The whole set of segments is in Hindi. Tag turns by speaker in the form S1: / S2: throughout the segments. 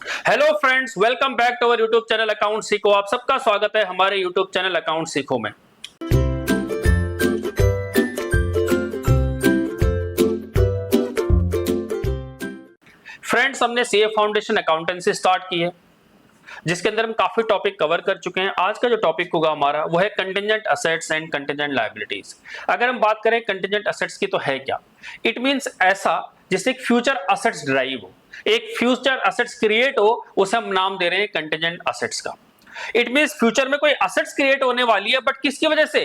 S1: Hello friends, welcome back to our YouTube channel account सीखो। आप सबका स्वागत है हमारे यूट्यूब चैनल अकाउंट सीखो में। फ्रेंड्स, हमने सीए फाउंडेशन अकाउंटेंसी स्टार्ट की है, जिसके अंदर हम काफी टॉपिक कवर कर चुके हैं। आज का जो टॉपिक होगा हमारा वो है contingent assets and contingent liabilities. अगर हम बात करें कंटिजेंट असेट्स की तो है क्या? इट मींस ऐसा जिससे एक फ्यूचर असेट्स ड्राइव हो, एक फ्यूचर असेट्स क्रिएट हो, उसे हम नाम दे रहे हैं कंटिजेंट असेट्स का। इट मींस फ्यूचर में कोई असेट्स क्रिएट होने वाली है, बट किसकी वजह से?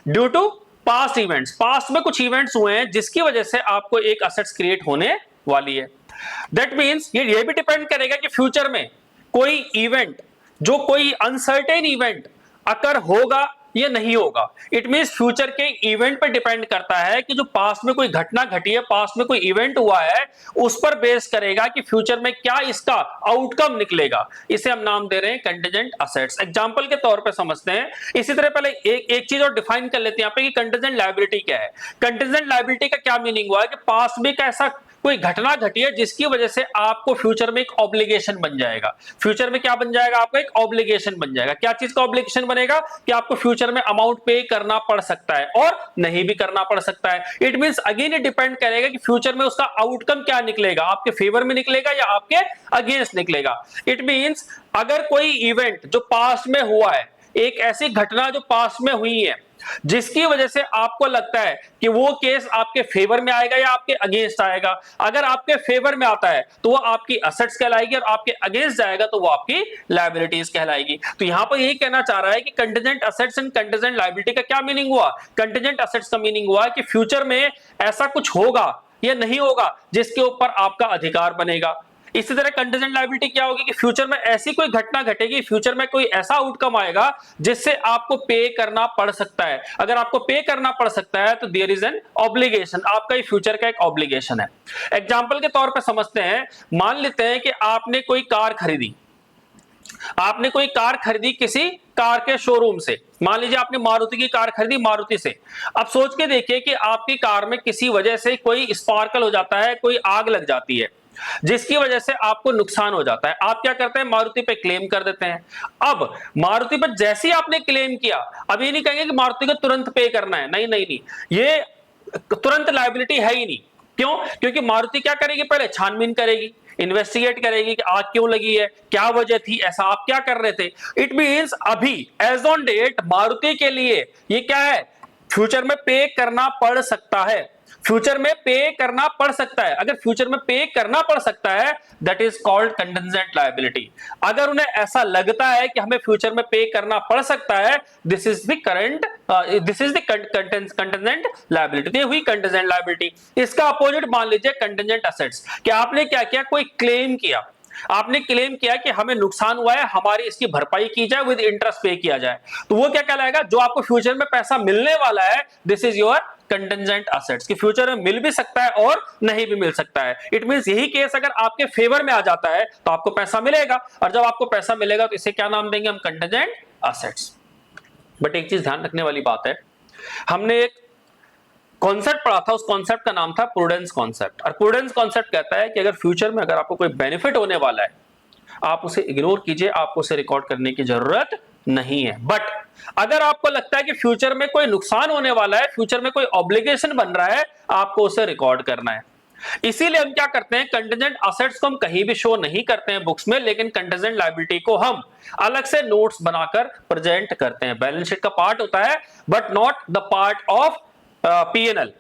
S1: Due to past events. Past में कुछ इवेंट्स हुए हैं जिसकी वजह से आपको एक असेट्स क्रिएट होने वाली है। दैट मींस ये भी डिपेंड करेगा कि फ्यूचर में कोई इवेंट, जो कोई अनसर्टेन इवेंट अकर होगा या नहीं होगा। इट मींस फ्यूचर के इवेंट पर डिपेंड करता है कि जो पास्ट में कोई घटना घटी है, पास्ट में कोई इवेंट हुआ है, उस पर बेस करेगा कि फ्यूचर में क्या इसका आउटकम निकलेगा। इसे हम नाम दे रहे हैं कंटिजेंट असेट्स। एग्जांपल के तौर पे समझते हैं। इसी तरह पहले एक चीज और डिफाइन कर लेते हैं यहाँ पे कि कंटिजेंट लायबिलिटी क्या है। कंटिजेंट लायबिलिटी का क्या मीनिंग हुआ है कि पास्ट में कैसा कोई घटना घटी है जिसकी वजह से आपको फ्यूचर में एक ऑब्लिगेशन बन जाएगा। फ्यूचर में क्या बन जाएगा? आपको एक ऑब्लिगेशन बन जाएगा। क्या चीज का ऑब्लिगेशन बनेगा? कि आपको फ्यूचर में अमाउंट पे करना पड़ सकता है और नहीं भी करना पड़ सकता है। इट मींस अगेन ये डिपेंड करेगा कि फ्यूचर में उसका आउटकम क्या निकलेगा, आपके फेवर में निकलेगा या आपके अगेंस्ट निकलेगा। इट मींस अगर कोई इवेंट जो पास्ट में हुआ है, एक ऐसी घटना जो पास्ट में हुई है जिसकी वजह से आपको लगता है कि वो केस आपके फेवर में आएगा या आपके अगेंस्ट आएगा। अगर आपके फेवर में आता है तो वो आपकी असेट्स कहलाएगी और आपके अगेंस्ट जाएगा तो वो आपकी लायबिलिटीज कहलाएगी। तो यहां पर यही कहना चाह रहा है कि contingent assets and contingent liability का क्या मीनिंग हुआ? कंटिजेंट असेट्स का मीनिंग हुआ कि फ्यूचर में ऐसा कुछ होगा या नहीं होगा जिसके ऊपर आपका अधिकार बनेगा। इसी तरह कंटिजेंट लायबिलिटी क्या होगी कि फ्यूचर में ऐसी कोई घटना घटेगी, फ्यूचर में कोई ऐसा आउटकम आएगा जिससे आपको पे करना पड़ सकता है। अगर आपको पे करना पड़ सकता है तो देयर इज एन ऑब्लिगेशन, आपका ही फ्यूचर का एक ऑब्लिगेशन है। एग्जांपल के तौर पर समझते हैं। मान लेते हैं कि आपने कोई कार खरीदी, आपने कोई कार खरीदी किसी कार के शोरूम से। मान लीजिए आपने मारुति की कार खरीदी, मारुति से। अब सोच के देखिए कि आपकी कार में किसी वजह से कोई स्पार्कल हो जाता है, कोई आग लग जाती है, जिसकी वजह से आपको नुकसान हो जाता है। आप क्या करते हैं? मारुति पे क्लेम कर देते हैं। अब मारुति पर जैसे ही आपने क्लेम किया, अब ये नहीं कहेंगे कि मारुति को तुरंत पे करना है, नहीं नहीं नहीं, ये तुरंत लायबिलिटी है ही नहीं। क्यों? क्योंकि मारुति क्या करेगी? पहले छानबीन करेगी, इन्वेस्टिगेट करेगी कि आग क्यों लगी है, क्या वजह थी, ऐसा आप क्या कर रहे थे। इट मींस अभी एज ऑन डेट मारुति के लिए ये क्या है? फ्यूचर में पे करना पड़ सकता है। फ्यूचर में पे करना पड़ सकता है। अगर फ्यूचर में पे करना पड़ सकता है, that is called contingent liability. अगर उन्हें ऐसा लगता है कि हमें फ्यूचर में पे करना पड़ सकता है, this is the current, this is the contingent liability. ये हुई कंटिजेंट लायबिलिटी। इसका अपोजिट मान लीजिए कंटिजेंट असेट्स। कि आपने क्या किया? कोई क्लेम किया, आपने क्लेम किया कि हमें नुकसान हुआ है, हमारी इसकी भरपाई की जाए, विद इंटरेस्ट पे किया जाए। तो वो क्या कहलाएगा? जो आपको फ्यूचर में पैसा मिलने वाला है, this is your contingent assets. कि फ्यूचर में मिल भी सकता है और नहीं भी मिल सकता है। इट मींस यही केस अगर आपके फेवर में आ जाता है तो आपको पैसा मिलेगा, और जब आपको पैसा मिलेगा तो इसे क्या नाम देंगे हम? Contingent assets. बट एक चीज ध्यान रखने वाली बात है, हमने एक कॉन्सेप्ट पढ़ा था, उस कॉन्सेप्ट का नाम था प्रूडेंस कॉन्सेप्ट। और प्रूडेंस कॉन्सेप्ट कहता है कि अगर फ्यूचर में अगर आपको कोई बेनिफिट होने वाला है, आप उसे इग्नोर कीजिए, आपको उसे रिकॉर्ड करने की जरूरत नहीं है। बट अगर आपको लगता है कि फ्यूचर में कोई नुकसान होने वाला है, फ्यूचर में कोई ऑब्लिगेशन बन रहा है, आपको उसे रिकॉर्ड करना है। इसीलिए हम क्या करते हैं? कंटिजेंट असेट्स को हम कहीं भी शो नहीं करते हैं बुक्स में, लेकिन कंटिजेंट लायबिलिटी को हम अलग से नोट्स बनाकर प्रेजेंट करते हैं। बैलेंस शीट का पार्ट होता है, but not the part of PNL.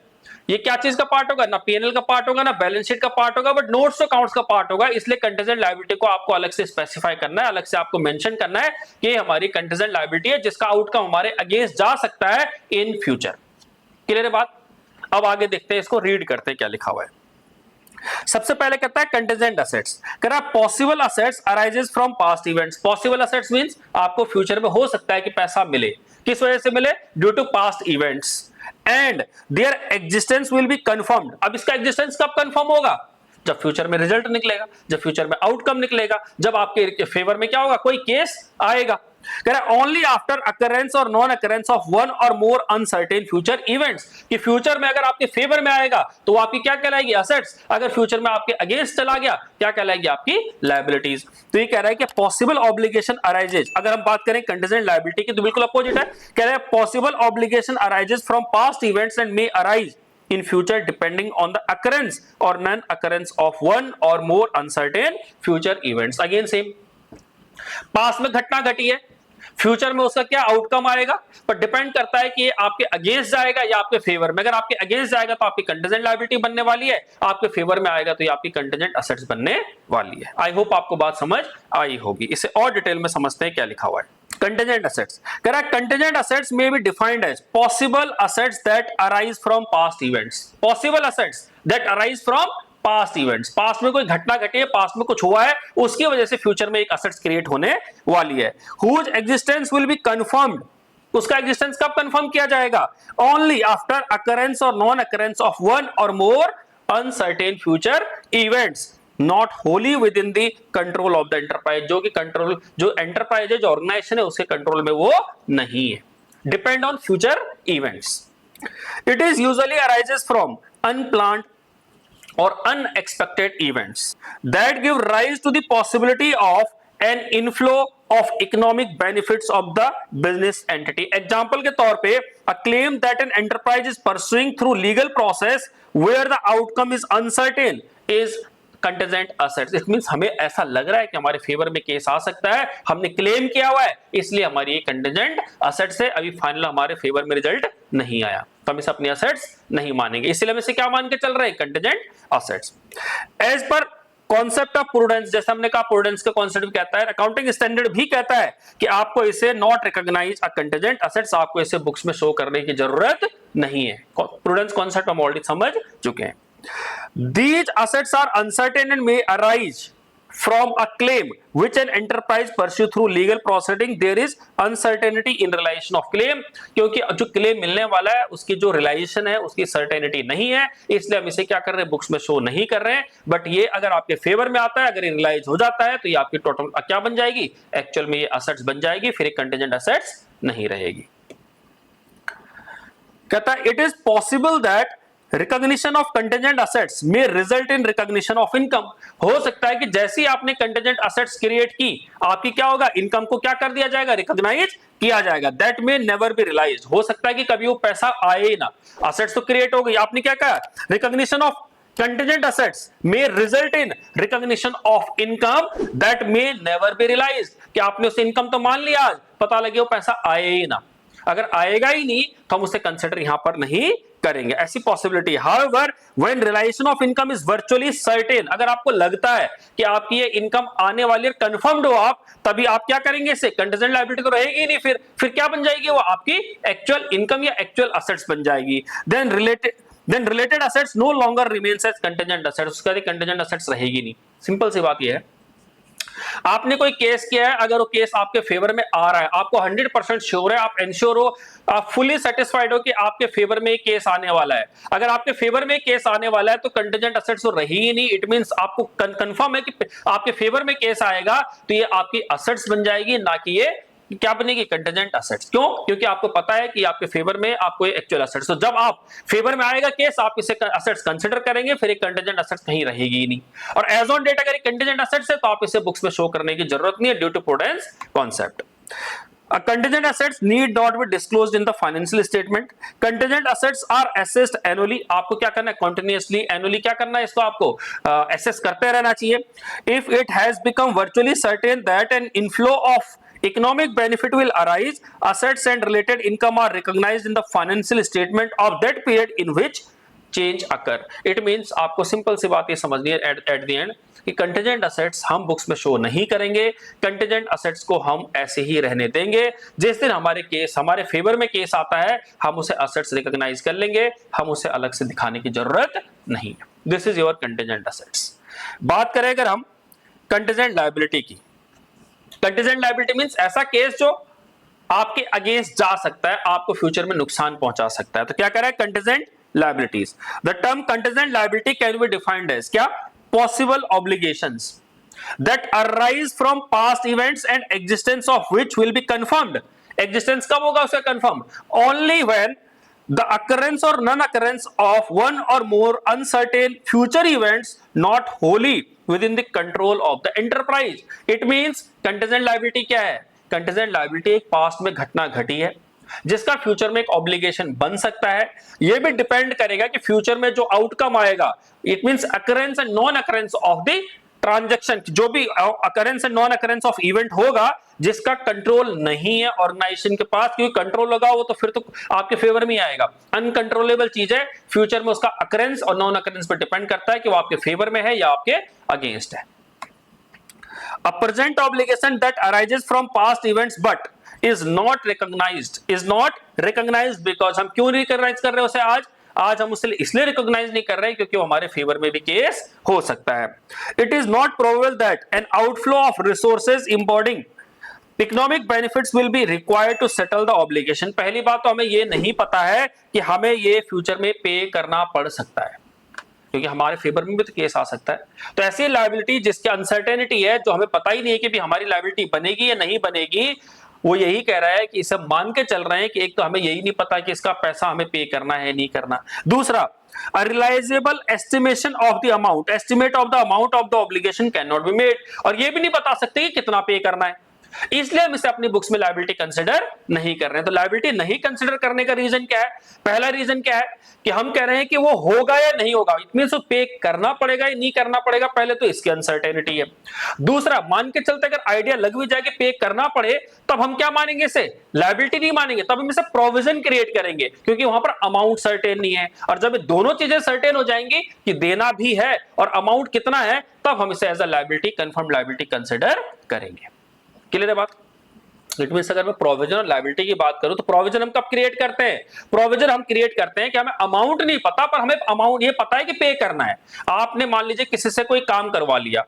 S1: ये क्या चीज का पार्ट होगा? ना पीएनएल का पार्ट होगा, ना बैलेंस शीट का पार्ट होगा, बट नोट्स टू अकाउंट्स का पार्ट होगा। इसलिए कंटिजेंट लायबिलिटी को आपको अलग से स्पेसिफाई करना है, अलग से आपको मेंशन करना है कि ये हमारी कंटिजेंट लायबिलिटी है जिसका आउटकम हमारे अगेंस्ट जा सकता है इन फ्यूचर। क्लियर है बात? अब आगे देखते हैं, इसको रीड करते हैं क्या लिखा हुआ है। सबसे पहले कहता है कंटिजेंट असेट्स, कह रहा possible assets arises from past events. Possible assets means आपको फ्यूचर में हो सकता है कि पैसा मिले। किस वजह से मिले? Due to past events, and their existence will be confirmed. अब इसका एग्जिस्टेंस कब कंफर्म होगा? जब फ्यूचर में रिजल्ट निकलेगा, जब फ्यूचर में आउटकम निकलेगा, जब आपके फेवर में क्या होगा? कोई केस आएगा। कह रहा है only after occurrence or non occurrence of one or more uncertain future events, कि फ्यूचर में अगर आपके फेवर में आएगा तो आपकी क्या कहलाएगी, असेट्स, अगर फ्यूचर में आपके अगेंस्ट चला गया क्या कहलाएगी, आपकी लायबिलिटीज। तो ये कह रहा है कि पॉसिबल ऑब्लिगेशन अराइजेज, अगर हम बात करें कंटीजेंट लायबिलिटी की तो बिल्कुल अपोजिट है, कह रहा है possible obligation arises from past events and may arise in future depending on the occurrence or non-occurrence of one or more uncertain future events। Again same, पास में घटना घटी है, फ्यूचर में उसका क्या आउटकम आएगा, पर डिपेंड करता है कि ये आपके अगेंस्ट जाएगा या आपके फेवर में। अगर आपके अगेंस्ट जाएगा तो आपकी कंटीजेंट लायबिलिटी बनने वाली है, आपके फेवर में आएगा तो ये आपकी कंटीजेंट असेट्स बनने वाली है। आई होप आपको बात समझ आई होगी। इसे और डिटेल में समझते हैं क्या लिखा हुआ है। कंटीजेंट असेट्स, कह रहा है contingent assets may be defined as possible assets that arise from past events. Possible assets that arise from past events, past में कोई घटना घटी है, पास्ट में कुछ हुआ है, उसकी वजह से फ्यूचर में एक असेट्स क्रिएट होने वाली है। Whose existence will be confirmed, उसका एग्जिस्टेंस कब कंफर्म किया जाएगा, only after occurrence or non occurrence of one or more uncertain future events not wholly within the control of the enterprise, जो कि कंट्रोल, जो एंटरप्राइज है, जो ऑर्गेनाइजेशन है, उसके कंट्रोल में वो नहीं है। Depend on future events. It is usually arises from unplanned or unexpected events that give rise to the possibility of an inflow of economic benefits of the business entity। Example के तौर पे a claim that an enterprise is pursuing through legal process where the outcome is uncertain is contingent assets. It means हमें ऐसा लग रहा है कि हमारे फेवर में केस आ सकता है, हमने क्लेम किया हुआ है, इसलिए हमारी ये कंटीजेंट असेट्स है, अभी फाइनल हमारे फेवर में रिजल्ट नहीं आया तो हम इसे अपनी असेट्स नहीं मानेंगे, इसलिए हम इसे क्या मान के चल रहे हैं, contingent assets. As per concept of prudence, जैसे हमने कहा प्रूडेंस का कॉन्सेप्ट भी कहता है, अकाउंटिंग स्टैंडर्ड भी कहता है कि आपको इसे not recognise a contingent assets, आपको इसे बुक्स में शो करने की जरूरत नहीं है। प्रूडेंस कॉन्सेप्ट हम ऑलरेडी समझ चुके हैं। These assets are uncertain and may arise from a claim which an enterprise pursue through legal proceeding। There is uncertainty in realization of claim, क्योंकि जो क्लेम मिलने वाला है उसकी जो रिलाइजेशन है उसकी सर्टेनिटी नहीं है, इसलिए हम इसे क्या कर रहे हैं, बुक्स में शो नहीं कर रहे हैं। बट ये अगर आपके फेवर में आता है, अगर ये रिलाइज हो जाता है तो ये आपकी टोटल क्या बन जाएगी, एक्चुअल में ये असेट्स बन जाएगी, फिर एक कंटीजेंट असेट्स नहीं रहेगी। कहता है it is possible that recognition of contingent assets may result in recognition of income. हो सकता है कि जैसे ही आपने कंटीजेंट असेट्स क्रिएट की, आपकी क्या होगा, इनकम को क्या कर दिया जाएगा, रिकॉग्नाइज किया जाएगा। दैट में नेवर बी रियलाइज्ड, हो सकता है कि कभी वो पैसा आए ही ना, असेट्स तो क्रिएट हो गई, आपने क्या कहा, recognition of contingent assets may result in recognition of income that may never be realized, कि आपने उसे इनकम तो मान लिया, आज पता लगे वो पैसा आए ही ना, अगर आएगा ही नहीं तो हम उसे कंसिडर यहां पर नहीं करेंगे, ऐसी possibility. However, when realization of income is virtually certain, अगर आपको लगता है कि आपकी ये इनकम आने वाली है, कंफर्म्ड हो आप, तभी आप क्या करेंगे, इसे कंटीजेंट लायबिलिटी तो रहेगी ही नहीं, फिर क्या बन जाएगी, वो आपकी एक्चुअल इनकम या एक्चुअल असेट्स बन जाएगी। Then related assets no longer remains as contingent assets, उसका कंटीजेंट असेट्स रहेगी नहीं। सिंपल सी बात यह है, आपने कोई केस किया है, अगर वो केस आपके फेवर में आ रहा है, आपको 100% श्योर है, आप एंश्योर हो, आप फुली सेटिस्फाइड हो कि आपके फेवर में एक केस आने वाला है। अगर आपके फेवर में केस आने वाला है तो कंटीजेंट असेट्स तो रही ही नहीं, इट मींस आपको कंफर्म है कि आपके फेवर में केस आएगा तो ये आपकी असेट्स बन जाएगी, ना कि ये क्या बनेगी, कंटीजेंट असेट्स। क्यों, क्योंकि आपको पता है कि आपके फेवर में आपको एक्चुअल असेट्स, तो जब आप फेवर में आएगा केस आप इसे असेट्स कंसीडर करेंगे, फिर एक कंटीजेंट असेट्स कहीं रहेगी ही नहीं। और एज ऑन डेट अगर कंटीजेंट असेट्स है तो आप इसे बुक्स में शो करने की जरूरत नहीं है, due to prudence concept. Contingent assets need not be disclosed in the financial statement. Contingent assets are assessed annually. आपको क्या करना है, continuously, annually क्या करना है, इसको आपको assess करते रहना चाहिए। If it has become virtually certain that an inflow of economic benefit will arise, assets and related income are recognized in the financial statement of that period in which change occur। It means आपको सिंपल सी बात ये समझनी है at the end कि कंटीजेंट असेट्स हम बुक्स में शो नहीं करेंगे, कंटीजेंट असेट्स को हम ऐसे ही रहने देंगे। जिस दिन हमारे फेवर में केस आता है, हम उसे असेट्स रिकॉग्नाइज कर लेंगे, हम उसे अलग से दिखाने की जरूरत नहीं है। This is your contingent assets. बात करें अगर हम कंटीजेंट लायबिलिटी की, कंटीजेंट लायबिलिटी मींस ऐसा केस जो आपके अगेंस्ट जा सकता है, आपको फ्यूचर में नुकसान पहुंचा सकता है। तो क्या कह रहा है, contingent liabilities. The term contingent liability can be defined as क्या, possible obligations. that arise from past events and existence of which will be confirmed. Existence कब होगा उसका confirm? Only when the occurrence or non-occurrence of one or more uncertain future events not wholly within the control of the enterprise. It means contingent liability क्या है? Contingent liability एक past में घटना घटी है जिसका फ्यूचर में एक ऑब्लिगेशन बन सकता है। यह भी डिपेंड करेगा कि फ्यूचर में जो आउटकम आएगा, it means occurrence and non occurrence of the transaction, जो भी occurrence and non occurrence of event होगा जिसका कंट्रोल नहीं है ऑर्गेनाइजेशन के पास, क्योंकि कंट्रोल होगा वो तो फिर तो आपके फेवर में ही आएगा। अनकंट्रोलेबल चीज है, फ्यूचर में उसका अकरेंस और नॉन अकरेंस पर डिपेंड करता है कि वो आपके फेवर में है या आपके अगेंस्ट है। A present obligation that arises from past events but is not recognized because हम क्यों रिकॉग्नाइज कर रहे हैं उसे आज हम उसे इसलिए रिकॉग्नाइज नहीं कर रहे हैं क्योंकि वो हमारे फेवर में भी केस हो सकता है। It is not probable that an outflow of resources embodying economic benefits will be required to settle the obligation. पहली बात तो हमें ये नहीं पता है कि हमें ये फ्यूचर में पे करना पड़ सकता है, क्योंकि हमारे फेवर में भी तो केस आ सकता है। तो ऐसी लायबिलिटी जिसकी अनसर्टेनिटी है, जो हमें पता ही नहीं है कि भी हमारी लायबिलिटी बनेगी या नहीं बनेगी, वो यही कह रहा है कि इसे मान के चल रहे हैं कि एक तो हमें यही नहीं पता कि इसका पैसा हमें पे करना है नहीं करना। दूसरा, a realizable estimation of the amount, estimate of the amount of the obligation cannot be made, और ये भी नहीं बता सकते कि कितना पे करना है, इसलिए हम इसे अपनी बुक्स में लायबिलिटी कंसीडर नहीं कर रहे हैं। तो लायबिलिटी नहीं कंसीडर करने का रीजन क्या है? पहला रीजन क्या है कि हम कह रहे हैं कि वो होगा या नहीं होगा, इट मींस वो पे करना पड़ेगा या नहीं करना पड़ेगा, पहले तो इसकी अनसर्टेनिटी है। दूसरा, मान के चलते अगर आइडिया लग भी जाए कि पे करना पड़े, तब हम क्या मानेंगे? इसे लायबिलिटी नहीं मानेंगे, तब हम इसे प्रोविजन क्रिएट करेंगे, क्योंकि वहां पर अमाउंट सर्टेन नहीं है। और जब दोनों चीजें सर्टेन हो जाएंगी कि देना भी है और अमाउंट कितना है, तब हम इसे as a liability, confirm liability consider करेंगे। क्लियर है बात? इट मींस अगर मैं प्रोविजन और लायबिलिटी की बात करूं तो प्रोविजन हम कब क्रिएट करते हैं? प्रोविजन हम क्रिएट करते हैं कि हमें अमाउंट नहीं पता, पर हमें अमाउंट ये पता है कि पे करना है। आपने मान लीजिए किसी से कोई काम करवा लिया,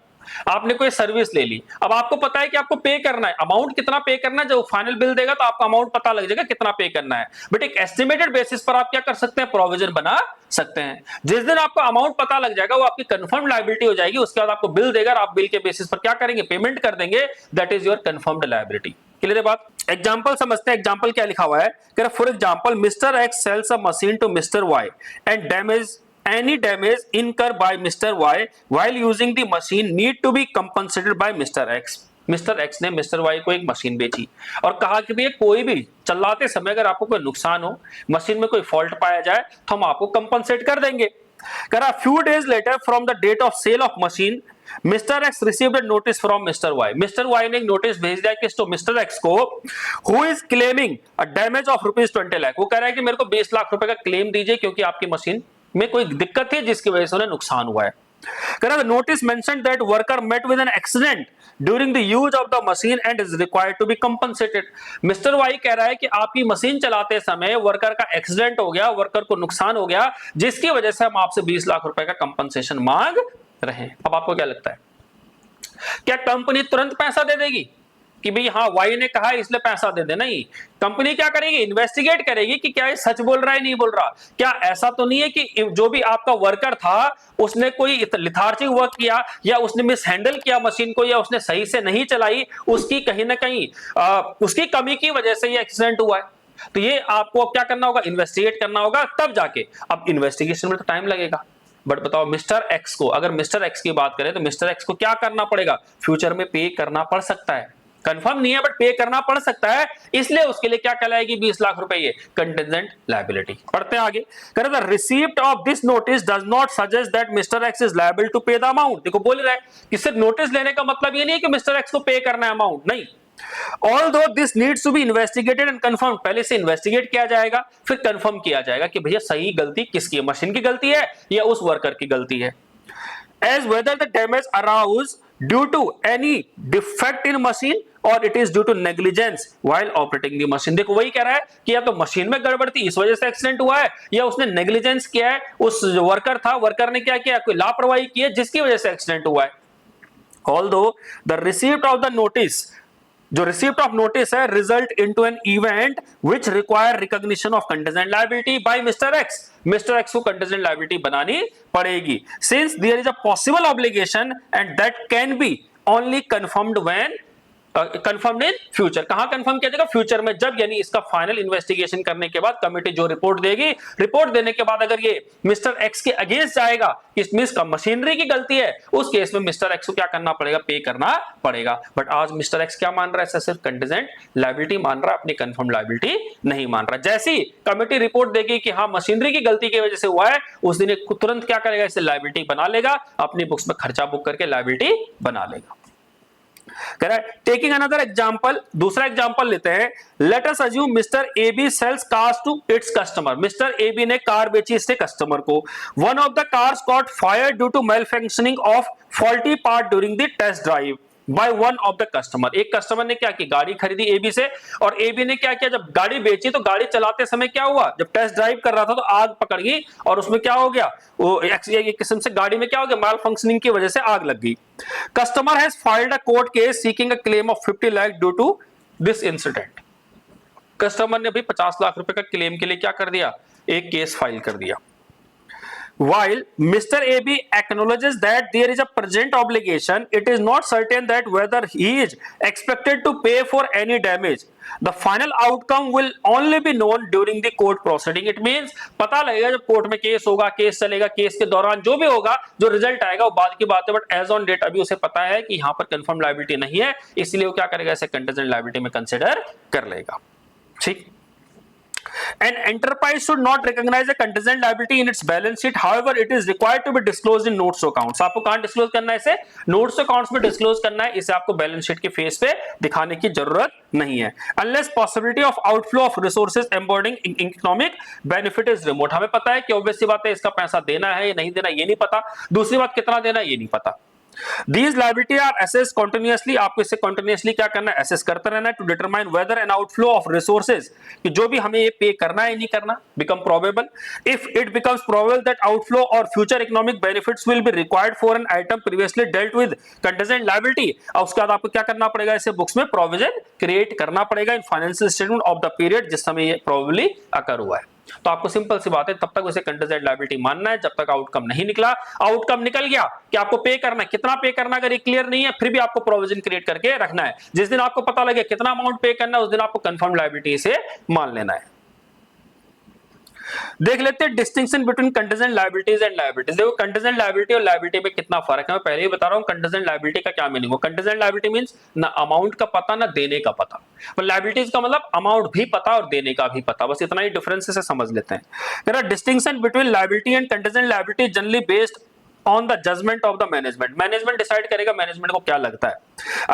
S1: आपने कोई सर्विस ले ली, अब आपको पता है कि आपको पे करना है, अमाउंट कितना पे करना है, जब फाइनल बिल देगा तो आपको अमाउंट पता लग जाएगा कितना पे करना है। बट एक एस्टिमेटेड बेसिस पर आप क्या कर सकते हैं? प्रोविजन बना सकते हैं। जिस दिन आपको अमाउंट पता लग जाएगा वो आपकी कंफर्म लायबिलिटी हो जाएगी, उसके बाद आपको बिल देगा और आप बिल के बेसिस पर क्या करेंगे? पेमेंट कर देंगे। That is your confirmed liability. Clear है बात? एग्जांपल समझते हैं। एग्जांपल क्या लिखा हुआ है? For example, mister X sells a machine to mister Y and damage any damage incurred by Mr. Y while using the machine need to be compensated by Mr. X. Mr. X ने Mr. Y को एक मशीन बेची और कहा कि भैया कोई भी चलाते समय अगर आपको कोई नुकसान हो, मशीन में कोई फॉल्ट पाया जाए तो हम आपको कंपनसेट कर देंगे। करा few days later from the date of sale of machine, Mr. X received a notice from Mr. Y. Mr. Y ने एक नोटिस भेज दिया कि Mr. X को, who is claiming a damage of ₹20 lakh. वो कह रहा है कि मेरे को 20 लाख रुपए का क्लेम दीजिए क्योंकि आपकी मशीन में कोई दिक्कत थी जिसकी वजह से उन्हें नुकसान हुआ है। कह notice mention that worker met with an accident during the use of the machine and is required to be compensated. Mister Y कह रहा है कि आपकी मशीन चलाते समय वर्कर का एक्सीडेंट हो गया, वर्कर को नुकसान हो गया, जिसकी वजह से हम आपसे 20 लाख रुपए का कंपनसेशन मांग रहे हैं। अब आपको क्या लगता है, क्या कंपनी तुरंत पैसा दे देगी कि भाई हाँ वाई ने कहा इसलिए पैसा दे दे? नहीं, कंपनी क्या करेगी? इन्वेस्टिगेट करेगी कि क्या ये सच बोल रहा है नहीं बोल रहा। क्या ऐसा तो नहीं है कि जो भी आपका वर्कर था उसने कोई लिथार्जिक वर्क किया या उसने मिस हैंडल किया मशीन को या उसने सही से नहीं चलाई, उसकी कहीं ना कहीं उसकी कमी की वजह से ये एक्सीडेंट हुआ है? तो ये आपको क्या करना होगा? इन्वेस्टिगेट करना होगा, तब जाके। अब इन्वेस्टिगेशन में तो टाइम लगेगा, बट बताओ मिस्टर एक्स को, अगर मिस्टर एक्स की बात करें तो मिस्टर एक्स को क्या करना पड़ेगा? फ्यूचर में पे करना पड़ सकता है, कंफर्म नहीं है बट पे करना पड़ सकता है, इसलिए उसके लिए क्या कहलाएगी? 20 लाख रुपए ये कंटिजेंट लायबिलिटी। पढ़ते हैं आगे। कह रहा है receipt of this notice does not suggest that mister X is liable to pay the amount. देखो बोल रहा है कि सिर्फ नोटिस लेने का मतलब ये नहीं है कि मिस्टर एक्स को पे करना है अमाउंट, नहीं। Although this needs to be investigated and confirmed, पहले से इन्वेस्टिगेट किया जाएगा फिर कंफर्म किया जाएगा कि भैया सही गलती किसकी है, मशीन की गलती है या उस वर्कर की गलती है। As whether the damage arose due to any defect in machine or it is due to negligence while operating the machine। देखो वही कह रहा है कि या तो मशीन में गड़बड़ थी इस वजह से एक्सीडेंट हुआ है, या उसने नेग्लिजेंस किया है, उस वर्कर था, वर्कर ने क्या किया? कोई लापरवाही की है जिसकी वजह से एक्सीडेंट हुआ है। Although the receipt of the notice, जो रिसीप्ट ऑफ नोटिस है, result into an event which require recognition of contingent liability by mister X. Mister X को कंटीजेंट लायबिलिटी बनानी पड़ेगी, since there is a possible obligation and that can be only confirmed when confirm in future. कहां कंफर्म किया जाएगा? फ्यूचर में, जब यानी इसका फाइनल इन्वेस्टिगेशन करने के बाद कमेटी जो रिपोर्ट देगी, रिपोर्ट देने के बाद अगर ये मिस्टर एक्स के अगेंस्ट जाएगा, इसमें इसका मशीनरी की गलती है, उस केस में मिस्टर एक्स को क्या करना पड़ेगा? पे करना पड़ेगा। बट आज मिस्टर एक्स क्या मान रहा है? सिर्फ कंटीजेंट लायबिलिटी मान रहा है, अपनी कंफर्म लायबिलिटी नहीं मान रहा। जैसी कमेटी रिपोर्ट देगी कि हाँ मशीनरी की गलती की वजह से हुआ है, उस दिन तुरंत क्या करेगा? इसे लायबिलिटी बना लेगा, अपनी बुक्स में खर्चा बुक करके लायबिलिटी बना लेगा। टेकिंग अनदर एग्जांपल, दूसरा एग्जांपल लेते हैं। Let us assume mister A B sells cars to its customer. Mister A B ने कार बेची इसके कस्टमर को। One of the cars got fired due to manufacturing of faulty part during the test drive by one of the customer. एक कस्टमर ने क्या किया? गाड़ी खरीदी एबी से, और एबी ने क्या किया? जब गाड़ी बेची तो गाड़ी चलाते समय क्या हुआ? जब टेस्ट ड्राइव कर रहा था तो आग पकड़ गई, और उसमें क्या हो गया? वो एक किस्म से गाड़ी में क्या हो गया? माल फंक्शनिंग की वजह से आग लग गई। Customer has filed a court case seeking a claim of 50 lakh due to this incident. Customer ने भी 50 लाख रुपए का क्लेम के लिए क्या कर दिया? एक केस फाइल कर दिया। While Mr. AB acknowledges that there is a present obligation, it is not certain that whether he is expected to pay for any damage. The final outcome will only be known during the court proceeding. It means पता लगेगा जब कोर्ट में केस होगा, केस चलेगा, केस के दौरान जो भी होगा, जो रिजल्ट आएगा वो बाद की बात है। बट एज ऑन डेट अभी उसे पता है कि यहाँ पर कंफर्म लायबिलिटी नहीं है, इसलिए वो क्या करेगा? इसे कंटीजेंट लायबिलिटी में कंसिडर कर लेगा। ठीक। An enterprise should not recognize a contingent liability in its balance sheet. However, it is required to be disclosed in notes to accounts. आपको कहां डिस्क्लोज करना है? इसे नोट्स अकाउंट्स में डिस्क्लोज करना है। इसे आपको बैलेंस शीट के फेस पे दिखाने की जरूरत नहीं है। Unless possibility of outflow of resources embodying economic benefit is remote. हमें पता है कि ऑब्वियस सी बात है, इसका पैसा देना है या नहीं देना ये नहीं पता। दूसरी बात, कितना देना है ये नहीं पता। These liability are assessed continuously. आपको इसे continuously क्या करना है? Assess करते रहना है to determine whether an outflow of resources, कि जो भी हमें ये पे करना है नहीं करना, become probable. If it becomes probable that outflow or future economic benefits will be required for an item previously dealt with contingent liability, और उसके बाद आपको क्या करना पड़ेगा? इसे बुक्स में provision create करना पड़ेगा in financial statement of the period जिस समय ये probably occur हुआ है। तो आपको सिंपल सी बात है, तब तक उसे कंटीजेंट लायबिलिटी मानना है जब तक आउटकम नहीं निकला। आउटकम निकल गया कि आपको पे करना है, कितना पे करना अगर ये क्लियर नहीं है, फिर भी आपको प्रोविजन क्रिएट करके रखना है। जिस दिन आपको पता लगे कितना अमाउंट पे करना है, उस दिन आपको कंफर्म लायबिलिटी से मान लेना है। देख लेते हैं distinction between contingent liabilities and liabilities. देखो कंटीजेंट लायबिलिटी और लायबिलिटी में कितना फर्क है, मैं पहले ही बता रहा हूं। कंटीजेंट लायबिलिटी का क्या मीनिंग हो? कंटीजेंट लायबिलिटी मींस ना अमाउंट का पता ना देने का पता, पर लायबिलिटीज का मतलब अमाउंट भी पता और देने का भी पता। बस इतना ही डिफरेंस से समझ लेते हैं। There are distinction between liability and contingent liability generally based on the judgment of the management. Management decide करेगा मैनेजमेंट को क्या लगता है।